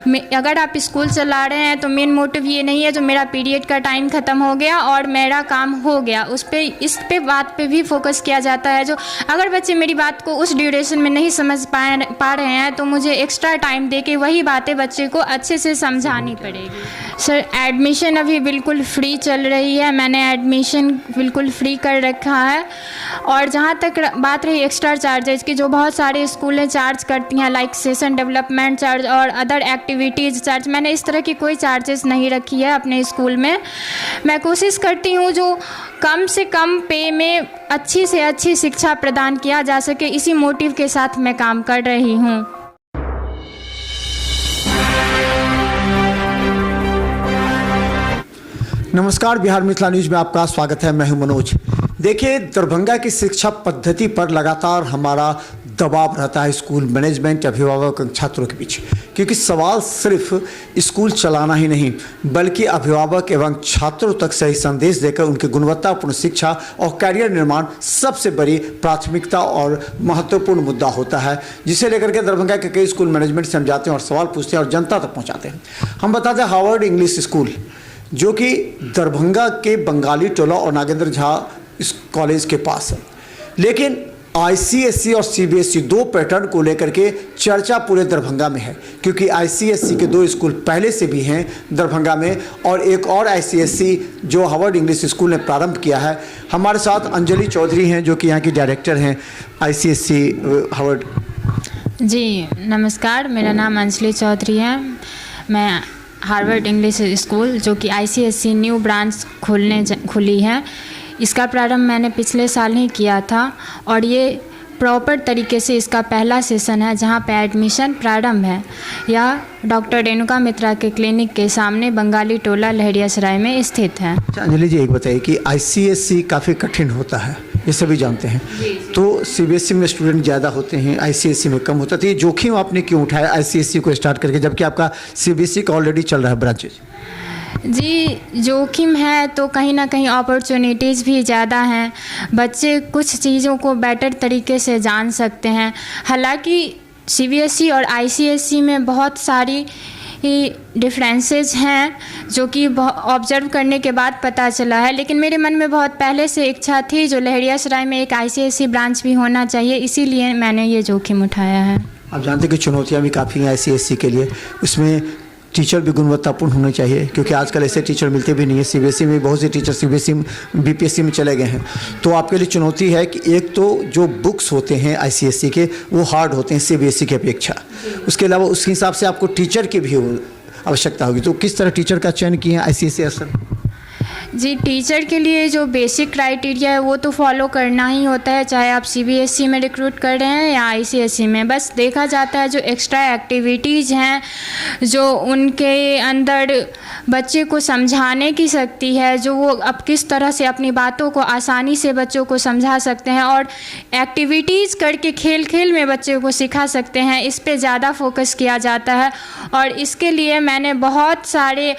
अगर आप स्कूल चला रहे हैं तो मेन मोटिव ये नहीं है जो मेरा पीरियड का टाइम ख़त्म हो गया और मेरा काम हो गया, इस पे बात पे भी फोकस किया जाता है। जो अगर बच्चे मेरी बात को उस ड्यूरेशन में नहीं समझ पा रहे हैं तो मुझे एक्स्ट्रा टाइम देके वही बातें बच्चे को अच्छे से समझानी पड़ेगी। सर, एडमिशन अभी बिल्कुल फ्री चल रही है, मैंने एडमिशन बिल्कुल फ्री कर रखा है। और जहाँ तक बात रही एक्स्ट्रा चार्जेज की, जो बहुत सारे स्कूलें चार्ज करती हैं लाइक सेशन डेवलपमेंट चार्ज और अदर एक्टिविटीज़ चार्ज, मैंने इस तरह की कोई चार्जेस नहीं रखी है अपने स्कूल में। मैं कोशिश करती हूँ जो कम से कम पे में अच्छी से अच्छी शिक्षा प्रदान किया जा सके, इसी मोटिव के साथ मैं काम कर रही हूँ। नमस्कार, बिहार मिथिला न्यूज में आपका स्वागत है। मैं हूं मनोज। देखिए, दरभंगा की शिक्षा पद्धति पर लगातार हमारा दबाव रहता है स्कूल मैनेजमेंट, अभिभावक और छात्रों के बीच, क्योंकि सवाल सिर्फ स्कूल चलाना ही नहीं बल्कि अभिभावक एवं छात्रों तक सही संदेश देकर उनकी गुणवत्तापूर्ण शिक्षा और करियर निर्माण सबसे बड़ी प्राथमिकता और महत्वपूर्ण मुद्दा होता है, जिसे लेकर के दरभंगा के कई स्कूल मैनेजमेंट से हम जाते हैं और सवाल पूछते हैं और जनता तक पहुँचाते हैं। हम बताते हैं हार्वर्ड इंग्लिश स्कूल, जो कि दरभंगा के बंगाली टोला और नागेंद्र झा इस कॉलेज के पास है, लेकिन आईसीएसई और सीबीएसई दो पैटर्न को लेकर के चर्चा पूरे दरभंगा में है, क्योंकि आईसीएसई के दो स्कूल पहले से भी हैं दरभंगा में और एक और आईसीएसई जो हार्वर्ड इंग्लिश स्कूल ने प्रारंभ किया है। हमारे साथ अंजलि चौधरी हैं, जो कि यहाँ की डायरेक्टर हैं आईसीएसई हार्वर्ड। जी नमस्कार, मेरा नाम अंजलि चौधरी है। मैं हार्वर्ड इंग्लिश स्कूल, जो कि आईसीएसई न्यू ब्रांच खुली है, इसका प्रारंभ मैंने पिछले साल ही किया था और ये प्रॉपर तरीके से इसका पहला सेशन है जहाँ पे एडमिशन प्रारंभ है। यह डॉक्टर रेणुका मित्रा के क्लिनिक के सामने बंगाली टोला लहरियासराय में स्थित है। अंजलि जी, एक बताइए कि आईसीएसई काफ़ी कठिन होता है, ये सभी जानते हैं, तो सीबीएसई में स्टूडेंट ज़्यादा होते हैं, आईसीएसई में कम होता है, तो ये जोखिम आपने क्यों उठाया आईसीएसई को स्टार्ट करके, जबकि आपका सीबीएसई का ऑलरेडी चल रहा है ब्रांचेज? जी, जोखिम है तो कहीं ना कहीं अपॉर्चुनिटीज़ भी ज़्यादा हैं, बच्चे कुछ चीज़ों को बेटर तरीके से जान सकते हैं। हालांकि सीबीएसई और आईसीएसई में बहुत सारी डिफरेंसेस हैं जो कि ऑब्जर्व करने के बाद पता चला है, लेकिन मेरे मन में बहुत पहले से इच्छा थी जो लहरियासराय में एक आईसीएसई ब्रांच भी होना चाहिए, इसीलिए मैंने ये जोखिम उठाया है। आप जानते हैं कि चुनौतियाँ भी काफ़ी हैं आईसीएसई के लिए, उसमें टीचर भी गुणवत्तापूर्ण होने चाहिए, क्योंकि आजकल ऐसे टीचर मिलते भी नहीं है। सीबीएसई में बहुत से टीचर सीबीएसई बीपीएससी में चले गए हैं, तो आपके लिए चुनौती है कि एक तो जो बुक्स होते हैं आईसीएसई के वो हार्ड होते हैं सीबीएसई की अपेक्षा, उसके अलावा उस हिसाब से आपको टीचर की भी आवश्यकता होगी। तो किस तरह टीचर का चयन किए हैं आईसीएसई असल? जी, टीचर के लिए जो बेसिक क्राइटेरिया है वो तो फॉलो करना ही होता है, चाहे आप सीबीएसई में रिक्रूट कर रहे हैं या आईसीएसई में। बस देखा जाता है जो एक्स्ट्रा एक्टिविटीज़ हैं, जो उनके अंदर बच्चे को समझाने की शक्ति है, जो वो अब किस तरह से अपनी बातों को आसानी से बच्चों को समझा सकते हैं और एक्टिविटीज़ करके खेल खेल में बच्चे को सिखा सकते हैं, इस पे ज़्यादा फोकस किया जाता है। और इसके लिए मैंने बहुत सारे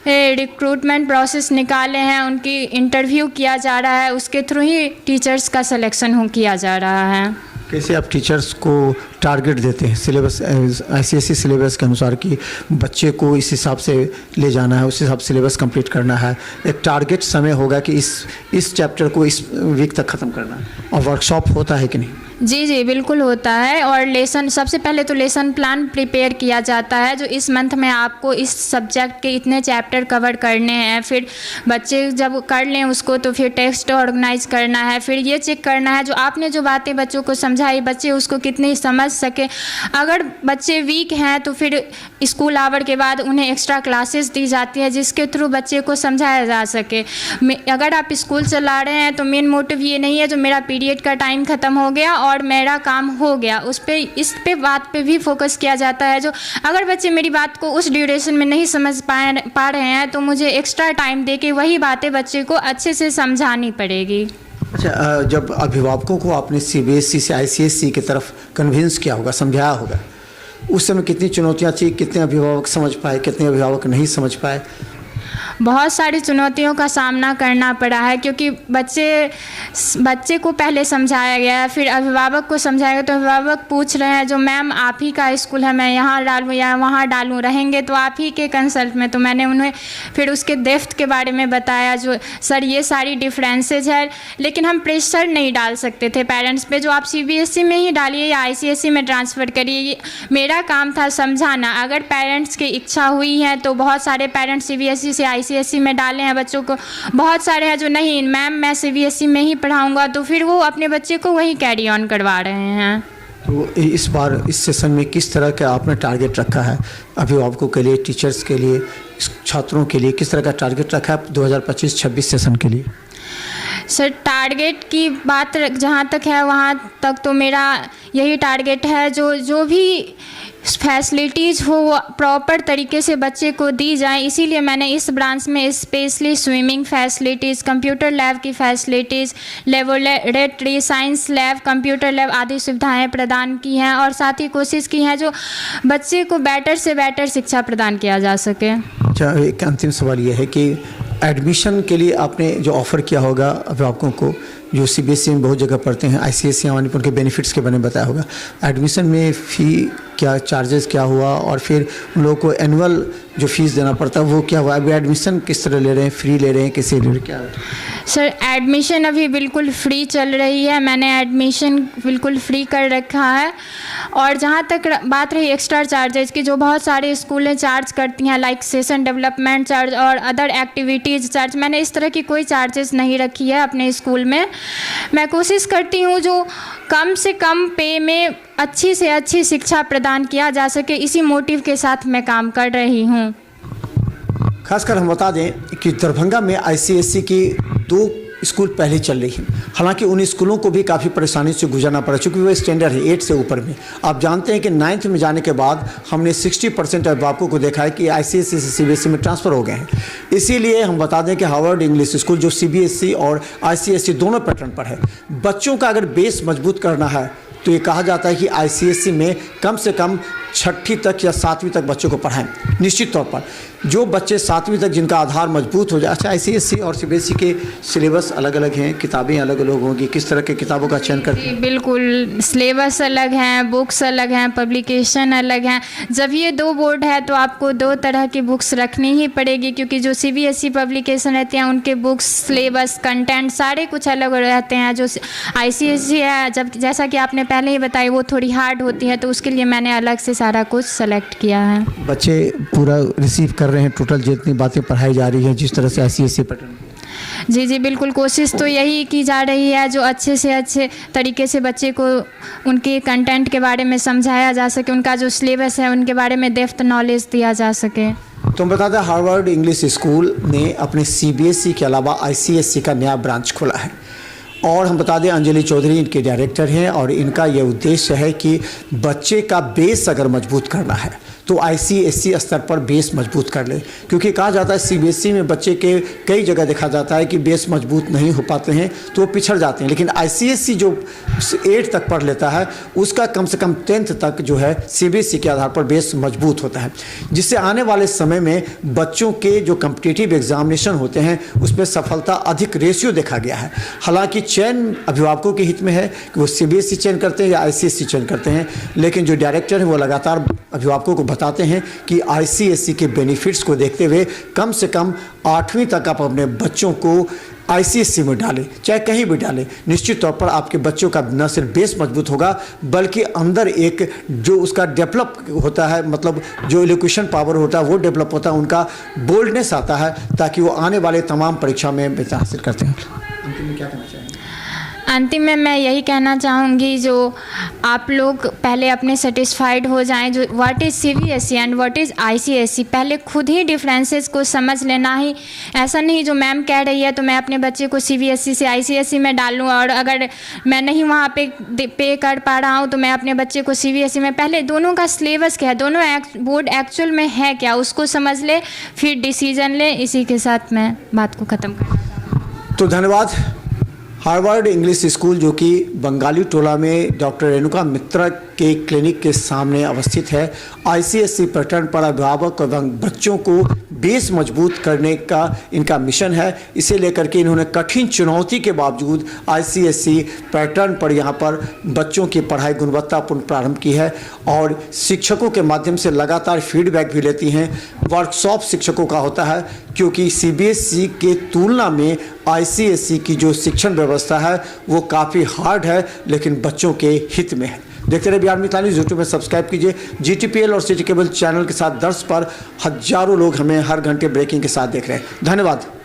रिक्रूटमेंट प्रोसेस निकाले हैं, उनकी इंटरव्यू किया जा रहा है, उसके थ्रू ही टीचर्स का सिलेक्शन किया जा रहा है। कैसे आप टीचर्स को टारगेट देते हैं सिलेबस आईसीएसई सिलेबस के अनुसार कि बच्चे को इस हिसाब से ले जाना है, उस हिसाब से सिलेबस कंप्लीट करना है, एक टारगेट समय होगा कि इस चैप्टर को इस वीक तक ख़त्म करना है, और वर्कशॉप होता है कि नहीं? जी बिल्कुल होता है। और लेसन, सबसे पहले तो लेसन प्लान प्रिपेयर किया जाता है, जो इस मंथ में आपको इस सब्जेक्ट के इतने चैप्टर कवर करने हैं। फिर बच्चे जब कर लें उसको तो फिर टेक्स्ट ऑर्गेनाइज करना है, फिर ये चेक करना है जो आपने जो बातें बच्चों को समझाई बच्चे उसको कितनी समझ सके। अगर बच्चे वीक हैं तो फिर स्कूल आवर के बाद उन्हें एक्स्ट्रा क्लासेस दी जाती है जिसके थ्रू बच्चे को समझाया जा सके। अगर आप स्कूल चला रहे हैं तो मेन मोटिव ये नहीं है जो मेरा पीरियड का टाइम ख़त्म हो गया और मेरा काम हो गया, इस पे बात पे भी फोकस किया जाता है। जो अगर बच्चे मेरी बात को उस ड्यूरेशन में नहीं समझ पा रहे हैं तो मुझे एक्स्ट्रा टाइम देके वही बातें बच्चे को अच्छे से समझानी पड़ेगी। अच्छा, जब अभिभावकों को आपने सीबीएसई से आईसीएसई की तरफ कन्विंस किया होगा, समझाया होगा, उस समय कितनी चुनौतियाँ थी, कितने अभिभावक समझ पाए, कितने अभिभावक नहीं समझ पाए? बहुत सारी चुनौतियों का सामना करना पड़ा है, क्योंकि बच्चे को पहले समझाया गया है, फिर अभिभावक को समझाया गया, तो अभिभावक पूछ रहे हैं जो मैम आप ही का स्कूल है, मैं यहाँ डालूँ या वहाँ डालूँ, रहेंगे तो आप ही के कंसल्ट में। तो मैंने उन्हें फिर उसके डेप्थ के बारे में बताया, जो सर ये सारी डिफरेंसेज है, लेकिन हम प्रेशर नहीं डाल सकते थे पेरेंट्स पे, जो आप CBSE में ही डालिए या ICSE में ट्रांसफ़र करिए। मेरा काम था समझाना। अगर पेरेंट्स की इच्छा हुई है तो बहुत सारे पेरेंट्स CBSE से ICSE में डाले हैं बच्चों को, बहुत सारे हैं जो नहीं मैम मैं CBSE में ही पढ़ाऊँगा, तो फिर वो अपने बच्चे को वही कैरी ऑन करवा रहे हैं। तो इस बार इस सेशन में किस तरह का आपने टारगेट रखा है अभिभावकों के लिए, टीचर्स के लिए, छात्रों के लिए, किस तरह का टारगेट रखा है 2025-26 सेशन के लिए? सर टारगेट की बात जहाँ तक है वहाँ तक तो मेरा यही टारगेट है, जो भी फैसिलिटीज़ हो वो प्रॉपर तरीके से बच्चे को दी जाए। इसीलिए मैंने इस ब्रांच में specially swimming facilities, computer lab की facilities, laboratory, science lab, computer lab आदि सुविधाएं प्रदान की हैं, और साथ ही कोशिश की है जो बच्चे को बेटर से बेटर शिक्षा प्रदान किया जा सके। अच्छा, एक अंतिम सवाल ये है कि एडमिशन के लिए आपने जो ऑफ़र किया होगा अभिभावकों को जो CBSE में बहुत जगह पढ़ते हैं, ICSE आने पर उनके बेनिफिट्स के बारे में बताया होगा, एडमिशन में फ़ी क्या, चार्जेस क्या हुआ, और फिर उन लोगों को एनुअल जो फीस देना पड़ता है वो क्या हुआ? अभी एडमिशन किस तरह ले रहे हैं, फ्री ले रहे हैं, किसी ले रहे हैं, क्या है? सर एडमिशन अभी बिल्कुल फ्री चल रही है, मैंने एडमिशन बिल्कुल फ्री कर रखा है। और जहाँ तक बात रही एक्स्ट्रा चार्जेज की, जो बहुत सारे स्कूलें चार्ज करती हैं लाइक सेशन डेवलपमेंट चार्ज और अदर एक्टिविटीज़ चार्ज, मैंने इस तरह की कोई चार्जेस नहीं रखी है अपने स्कूल में। मैं कोशिश करती हूँ जो कम से कम पे में अच्छी से अच्छी शिक्षा प्रदान किया जा सके, इसी मोटिव के साथ मैं काम कर रही हूँ। खासकर हम बता दें कि दरभंगा में ICSE की 2 स्कूल पहले चल रही हैं, हालांकि उन स्कूलों को भी काफ़ी परेशानी से गुजरना पड़ा, चूँकि वो स्टैंडर्ड है 8 से ऊपर में। आप जानते हैं कि 9th में जाने के बाद हमने 60% अभिभावकों को देखा है कि ICSE से CBSE में ट्रांसफ़र हो गए हैं। इसीलिए हम बता दें कि हार्वर्ड इंग्लिश स्कूल जो CBSE और ICSE दोनों पैटर्न पर है, बच्चों का अगर बेस मजबूत करना है तो ये कहा जाता है कि ICSE में कम से कम 6ठी तक या 7वीं तक बच्चों को पढ़ाएं। निश्चित तौर पर जो बच्चे 7वीं तक जिनका आधार मजबूत हो जाए, अच्छा ICSE और CBSE के सिलेबस अलग अलग हैं, किताबें अलग अलग होंगी, किस तरह की किताबों का चयन करते हैं? बिल्कुल, सिलेबस अलग हैं, बुक्स अलग हैं, पब्लिकेशन अलग हैं। जब ये 2 बोर्ड है तो आपको 2 तरह की बुक्स रखनी ही पड़ेगी, क्योंकि जो CBSE पब्लिकेशन रहते हैं उनके बुक्स, सिलेबस, कंटेंट सारे कुछ अलग रहते हैं। जो ICSE है, जब जैसा कि आपने पहले ही बताई, वो थोड़ी हार्ड होती है, तो उसके लिए मैंने अलग से सारा कुछ सेलेक्ट किया है। बच्चे पूरा रिसीव कर रहे हैं टोटल जितनी बातें पढ़ाई जा रही हैं जिस तरह से ICSE पैटर्न? जी बिल्कुल, कोशिश तो यही की जा रही है जो अच्छे से अच्छे तरीके से बच्चे को उनके कंटेंट के बारे में समझाया जा सके, उनका जो सिलेबस है उनके बारे में डेप्थ नॉलेज दिया जा सके। तो हम बता दें हार्वर्ड इंग्लिश स्कूल ने अपने CBSE के अलावा ICSE का नया ब्रांच खोला है, और हम बता दें अंजलि चौधरी इनके डायरेक्टर हैं, और इनका ये उद्देश्य है कि बच्चे का बेस अगर मजबूत करना है तो ICSE स्तर पर बेस मजबूत कर ले, क्योंकि कहा जाता है CBSE में बच्चे के कई जगह देखा जाता है कि बेस मजबूत नहीं हो पाते हैं तो वो पिछड़ जाते हैं, लेकिन ICSE जो 8 तक पढ़ लेता है उसका कम से कम 10th तक जो है CBSE के आधार पर बेस मजबूत होता है, जिससे आने वाले समय में बच्चों के जो कम्पिटिटिव एग्जामिनेशन होते हैं उस पर सफलता अधिक रेशियो देखा गया है। हालांकि चयन अभिभावकों के हित में है कि वो CBSE चयन करते हैं या ICSE चयन करते हैं, लेकिन जो डायरेक्टर हैं वो लगातार अभिभावकों को बताते हैं कि ICSE के बेनिफिट्स को देखते हुए कम से कम 8वीं तक आप अपने बच्चों को ICSE में डालें, चाहे कहीं भी डालें। निश्चित तौर पर आपके बच्चों का न सिर्फ बेस मजबूत होगा बल्कि अंदर एक जो उसका डेवलप होता है, मतलब जो इलोक्यूशन पावर होता है वो डेवलप होता है, उनका बोल्डनेस आता है, ताकि वो आने वाले तमाम परीक्षा में बेहतर हासिल करते हैं। अंतिम में क्या कहना चाहेंगे? अंतिम में मैं यही कहना चाहूँगी जो आप लोग पहले अपने सेटिस्फाइड हो जाएं, जो what is CBSE and what is ICSE, पहले खुद ही डिफरेंसेस को समझ लेना ही। ऐसा नहीं जो मैम कह रही है तो मैं अपने बच्चे को CBSE से ICSE में डालूँ, और अगर मैं नहीं वहाँ पे कर पा रहा हूँ तो मैं अपने बच्चे को CBSE में, पहले दोनों का सिलेबस क्या है, दोनों बोर्ड एक्चुअल में है क्या, उसको समझ ले फिर डिसीजन ले। इसी के साथ मैं बात को ख़त्म करना। तो धन्यवाद। हार्वर्ड इंग्लिश स्कूल जो कि बंगाली टोला में डॉक्टर रेणुका मित्रा के क्लिनिक के सामने अवस्थित है, ICSE पैटर्न पर अभिभावक एवं बच्चों को बेस मजबूत करने का इनका मिशन है। इसे लेकर के इन्होंने कठिन चुनौती के बावजूद ICSE पैटर्न पर यहाँ पर बच्चों की पढ़ाई गुणवत्तापूर्ण प्रारंभ की है और शिक्षकों के माध्यम से लगातार फीडबैक भी लेती हैं। वर्कशॉप शिक्षकों का होता है क्योंकि CBSE के तुलना में ICSE की जो शिक्षण व्यवस्था है वो काफ़ी हार्ड है, लेकिन बच्चों के हित में है। देखते रहे बिहार मिथिला न्यूज़। यूट्यूब में सब्सक्राइब कीजिए। GTPL और सिटी केबल चैनल के साथ दर्श पर हजारों लोग हमें हर घंटे ब्रेकिंग के साथ देख रहे हैं। धन्यवाद।